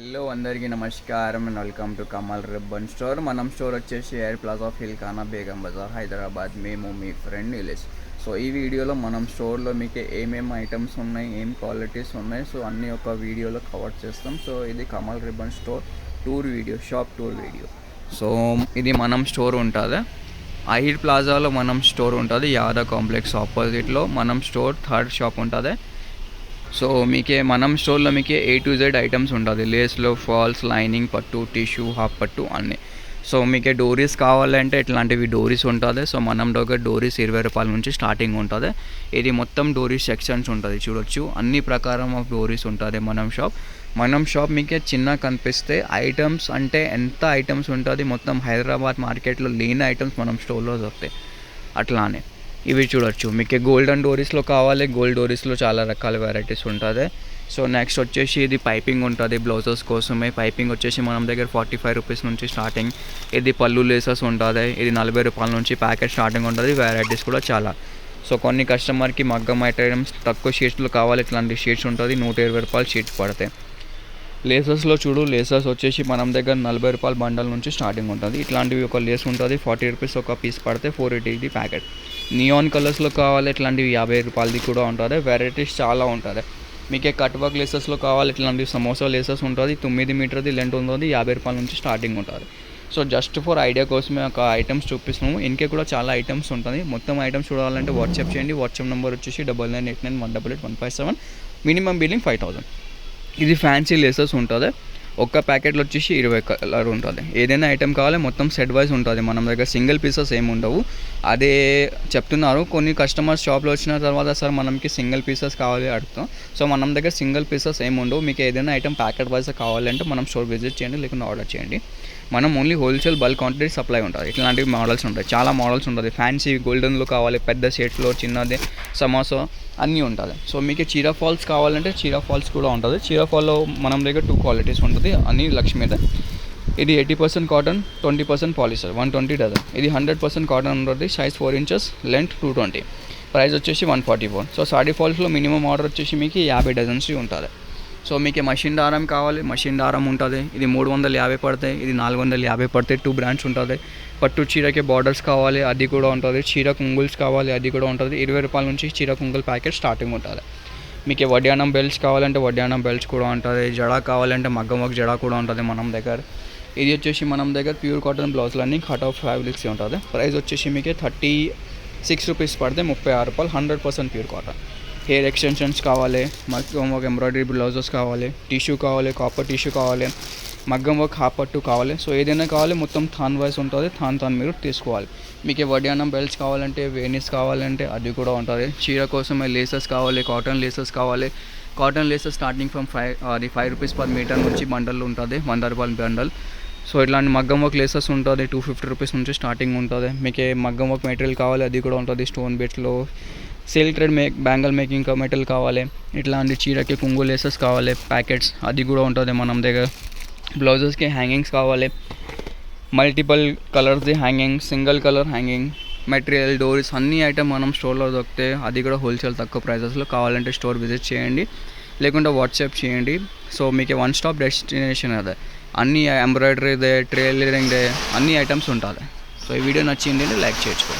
Hello అందరికీ నమస్కారం and welcome to Kamal ribbon store. మనం స్టోర్ వచ్చేసి ఎయిర్ ప్లాజా ఫిల్ఖానా బేగం బజార్ హైదరాబాద్. మేము మీ ఫ్రెండ్ నిలేష్. సో ఈ వీడియోలో మనం స్టోర్లో మీకు ఏమేమి ఐటమ్స్ ఉన్నాయి, ఏం క్వాలిటీస్ ఉన్నాయి, సో అన్నీ ఒక వీడియోలో కవర్ చేస్తాం. సో ఇది Kamal ribbon store tour video, shop tour video. So ఇది మనం స్టోర్ ఉంటుంది, ఎయిర్ ప్లాజాలో మనం స్టోర్ ఉంటుంది. యాదవ్ కాంప్లెక్స్ ఆపోజిట్లో మనం స్టోర్ థర్డ్ షాప్ ఉంటుంది. సో మీకే మనం స్టోర్లో మీకు A to Z ఐటమ్స్ ఉంటుంది. లేస్లో ఫాల్స్, లైనింగ్, పట్టు, టిష్యూ, హాఫ్ పట్టు అన్నీ. సో మీకు డోరీస్ కావాలంటే ఇట్లాంటివి డోరీస్ ఉంటుంది. సో మనం దగ్గర డోరీస్ 20 రూపాయల నుంచి స్టార్టింగ్ ఉంటుంది. ఇది మొత్తం డోరీస్ సెక్షన్స్ ఉంటుంది, చూడొచ్చు. అన్ని ప్రకారం ఆఫ్ డోరీస్ ఉంటుంది మనం షాప్ మీకే చిన్న కనిపిస్తే ఐటమ్స్ అంటే ఎంత ఐటమ్స్ ఉంటుంది. మొత్తం హైదరాబాద్ మార్కెట్లో లేని ఐటమ్స్ మనం స్టోర్లో దొరుకుతాయి. అట్లానే ఇవి చూడొచ్చు. మీకు గోల్డెన్ డోరీస్లో కావాలి, గోల్డ్ డోరీస్లో చాలా రకాల వెరైటీస్ ఉంటుంది. సో నెక్స్ట్ వచ్చేసి ఇది పైపింగ్ ఉంటుంది, బ్లౌజెస్ కోసమే. పైపింగ్ వచ్చేసి మనం దగ్గర 45 రూపీస్ నుంచి స్టార్టింగ్. ఇది పళ్ళు లేసెస్ ఉంటుంది, ఇది 40 రూపాయల నుంచి ప్యాకెట్ స్టార్టింగ్ ఉంటుంది. వెరైటీస్ కూడా చాలా. సో కొన్ని కస్టమర్కి మగ్గం ఐటమ్స్ తక్కువ షీట్స్లో కావాలి, ఇట్లాంటి షీట్స్ ఉంటుంది. 120 రూపాయలు షీట్స్ పడతాయి. లేసెస్లో చూడు, లేసెస్ వచ్చేసి మనం దగ్గర 40 రూపాయల బండల్ నుంచి స్టార్టింగ్ ఉంటుంది. ఇట్లాంటివి ఒక లేస్ ఉంటుంది, 40 రూపీస్ ఒక పీస్ పడితే 480 ఇది ప్యాకెట్. నియాన్ కలర్స్లో కావాలి, ఇట్లాంటివి 50 రూపాయలది కూడా ఉంటుంది. వెరైటీస్ చాలా ఉంటుంది. మీకే కట్ వర్క్ లేసెస్లో కావాలి, ఇట్లాంటివి సమోసా లేసెస్ ఉంటుంది. 9 మీటర్ది లెంత్ ఉంటుంది, 50 రూపాయల నుంచి స్టార్టింగ్ ఉంటుంది. సో జస్ట్ ఫర్ ఐడియా కోసమే ఒక ఐటమ్స్ చూపిస్తున్నాము. ఇంకే కూడా చాలా ఐటమ్స్ ఉంటుంది. మొత్తం ఐటమ్స్ చూడాలంటే వాట్సాప్ చేయండి. వాట్సాప్ నెంబర్ వచ్చేసి 9989188157. Minimum billing 5000. ఇది ఫ్యాన్సీ లేసెస్ ఉంటుంది. ఒక్క ప్యాకెట్లో వచ్చేసి 20 కలర్ ఉంటుంది. ఏదైనా ఐటెం కావాలి మొత్తం సెట్ వైజ్ ఉంటుంది. మనం దగ్గర సింగిల్ పీసెస్ ఏమి ఉండవు. అదే చెప్తున్నారు కొన్ని కస్టమర్స్ షాప్లో వచ్చిన తర్వాత, సార్ మనకి సింగిల్ పీసెస్ కావాలి అడుగుతాం. సో మనం దగ్గర సింగిల్ పీసెస్ ఏమి ఉండవు. మీకు ఏదైనా ఐటెం ప్యాకెట్ వైజ్ కావాలంటే మనం స్టోర్ విజిట్ చేయండి, లేకుండా ఆర్డర్ చేయండి. మనం only wholesale bulk quantity supply ఉంటుంది. ఇట్లాంటివి మోడల్స్ ఉంటాయి, చాలా మోడల్స్ ఉంటుంది. ఫ్యాన్సీ గోల్డెన్లో కావాలి, పెద్ద షేట్స్లో, చిన్నది సమోసా అన్నీ ఉంటుంది. సో మీకు చీరా ఫాల్స్ కావాలంటే చీరా ఫాల్స్ కూడా ఉంటుంది. చీరా ఫాల్లో మనం దగ్గర 2 క్వాలిటీస్ ఉంటుంది, అన్ని లక్ష్మీదే. ఇది 80% కాటన్, 20% పాలిస్టర్, 120 డజన్. ఇది 100% కాటన్ ఉంటుంది. Size 4 inches, length 220. ప్రైస్ వచ్చేసి 144. సో సాడీ ఫాల్స్లో మినిమం ఆర్డర్ వచ్చేసి మీకు 50 డజన్స్ ఉంటుంది. సో మీకు మషిన్ దారం కావాలి, మషిన్ దారం ఉంటుంది. ఇది 350 పడతాయి, ఇది 450 పడతాయి. 2 బ్రాండ్స్ ఉంటుంది. పట్టు చీరకి బార్డర్స్ కావాలి, అది కూడా ఉంటుంది. చీర కుంగుల్స్ కావాలి, అది కూడా ఉంటుంది. 20 రూపాయల నుంచి చీర కుంగుల్ ప్యాకెట్ స్టార్టింగ్ ఉంటుంది. మీకు వడ్యానం బెల్ట్స్ కావాలంటే వడ్యానం బెల్ట్స్ కూడా ఉంటుంది. జడా కావాలంటే మగ్గం వర్క్ జడా కూడా ఉంటుంది మనం దగ్గర. ఇది వచ్చేసి మనం దగ్గర ప్యూర్ కాటన్ బ్లౌజ్లన్నీ కట్ ఆఫ్ ఫ్యాబ్రిక్స్ ఉంటుంది. ప్రైస్ వచ్చేసి మీకు 36 రూపీస్ పడితే 36 రూపాయలు. 100% ప్యూర్ కాటన్. హెయిర్ ఎక్స్టెన్షన్స్ కావాలి, మగ్గం వర్క్ ఎంబ్రాయిడరీ బ్లౌజెస్ కావాలి, టిష్యూ కావాలి, కాపర్ టిష్యూ కావాలి, మగ్గం వర్క్ హాఫ్ పట్టు కావాలి. సో ఏదైనా కావాలి మొత్తం థాన్ వైజ్ ఉంటుంది. థాన్ మీరు తీసుకోవాలి. మీకు వడ్యానం బెల్ట్స్ కావాలంటే, వేనిస్ కావాలంటే అది కూడా ఉంటుంది. చీర కోసమే లేసెస్ కావాలి, కాటన్ లేసెస్ కావాలి. Cotton laces starting from 5 rupees per metre నుంచి బండల్ ఉంటుంది, 100 రూపాయల బండల్. సో ఇట్లాంటి మగ్గం వర్క్ లేసెస్ ఉంటుంది, 250 రూపీస్ నుంచి స్టార్టింగ్ ఉంటుంది. మీకు మగ్గం వర్క్ మెటీరియల్ కావాలి, అది కూడా ఉంటుంది. స్టోన్ బెట్స్లో silk thread bangle making material కావాలి. ఇట్లాంటి చీరకి కుంగు లేసెస్ కావాలి, ప్యాకెట్స్ అది కూడా ఉంటుంది మనం దగ్గర. బ్లౌజెస్కి హ్యాంగింగ్స్ కావాలి, మల్టిపుల్ కలర్స్ది hanging, single colour hanging, material, డోరీస్ అన్ని ఐటమ్ మనం స్టోర్లో దొరుకుతాయి. అది కూడా హోల్సేల్ తక్కువ ప్రైజెస్లో. కావాలంటే స్టోర్ విజిట్ చేయండి, లేకుంటే వాట్సాప్ చేయండి. సో మీకు వన్ స్టాప్ డెస్టినేషన్ అదే. అన్ని ఎంబ్రాయిడరీదే, టైలరింగ్దే అన్ని ఐటమ్స్ ఉంటుంది. సో ఈ వీడియో నచ్చింది లైక్ చేసుకోండి.